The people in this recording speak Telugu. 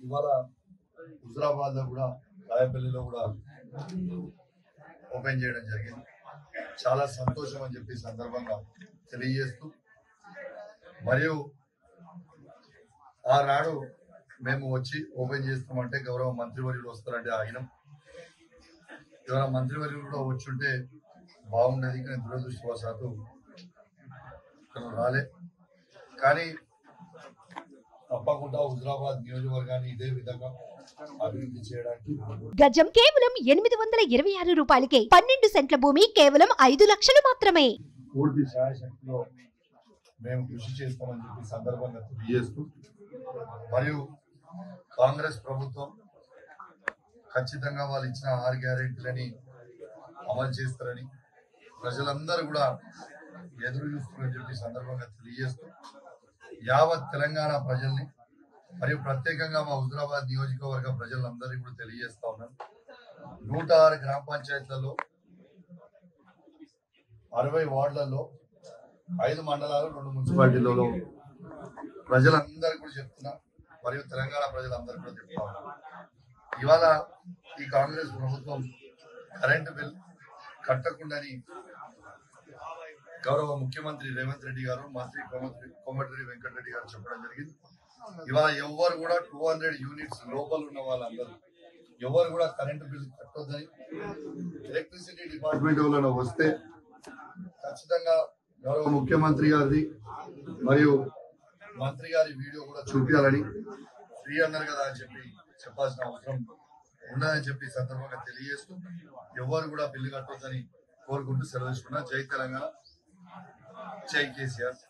ఇవాళ హుజరాబాద్ లో కూడా రాయపల్లిలో కూడా ఓపెన్ చేయడం జరిగింది. చాలా సంతోషం అని చెప్పి సందర్భంగా తెలియజేస్తూ, మరియు ఆనాడు మేము వచ్చి ఓపెన్ చేస్తామంటే గౌరవ మంత్రివర్యులు వస్తారంటే ఆగినాం. గౌరవ మంత్రివర్యులు కూడా వచ్చుంటే బాగుండేది, కానీ దురదృష్టవశాత్తు తను రాలే. కానీ తప్పకుండా హుజరాబాద్ నియోజకవర్గాన్ని ఇదే విధంగా అభివృద్ధి చేయడానికి గజం కేవలం 826 రూపాయలకే 12 సెంట్ల భూమి కేవలం 5 లక్షలు మాత్రమే. పూర్తి శాయశక్తిలో మేము కృషి చేస్తామని చెప్పి సందర్భంగా తెలియజేస్తూ, మరియు కాంగ్రెస్ ప్రభుత్వం ఖచ్చితంగా వాళ్ళు ఇచ్చిన 6 గ్యారెంటీలని అమలు చేస్తారని ప్రజలందరూ కూడా ఎదురు చూస్తున్నారని చెప్పి సందర్భంగా తెలియజేస్తూ, యావత్ తెలంగాణ ప్రజల్ని మరియు ప్రత్యేకంగా మా హుజరాబాద్ నియోజకవర్గ ప్రజలందరినీ కూడా తెలియజేస్తా ఉన్నాను. 106 గ్రామ పంచాయతీలలో 60 వార్డులలో 5 మండలాలు 2 మున్సిపాలిటీలలో ప్రజలందరూ కూడా చెప్తున్నా, మరియు తెలంగాణ ప్రజలందరూ కూడా చెప్తా ఉన్నారు. ఇవాళ ఈ కాంగ్రెస్ ప్రభుత్వం కరెంటు బిల్ కట్టకుండాని గౌరవ ముఖ్యమంత్రి రేవంత్ రెడ్డి గారు, మంత్రి కోమటిరెడ్డి వెంకటరెడ్డి గారు చెప్పడం జరిగింది. ఇవాళ ఎవరు కూడా 200 యూనిట్స్ లోపల ఉన్న వాళ్ళందరూ ఎవరు కూడా కరెంటు బిల్ కట్టొద్దని, ఎలక్ట్రిసిటీ డిపార్ట్మెంట్ వల్ల వస్తే ఖచ్చితంగా గౌరవ ముఖ్యమంత్రి గారిది మరియు మంత్రి గారి వీడియో కూడా చూపించాలని, ఫ్రీ అన్నారు కదా అని చెప్పి చెప్పాల్సిన అవసరం ఉండదని చెప్పి సందర్భంగా తెలియజేస్తూ, ఎవరు కూడా బిల్లు కట్టొద్దని కోరుకుంటూ సెలవు తీసుకున్నా. జై తెలంగాణ, జై కేసీఆర్.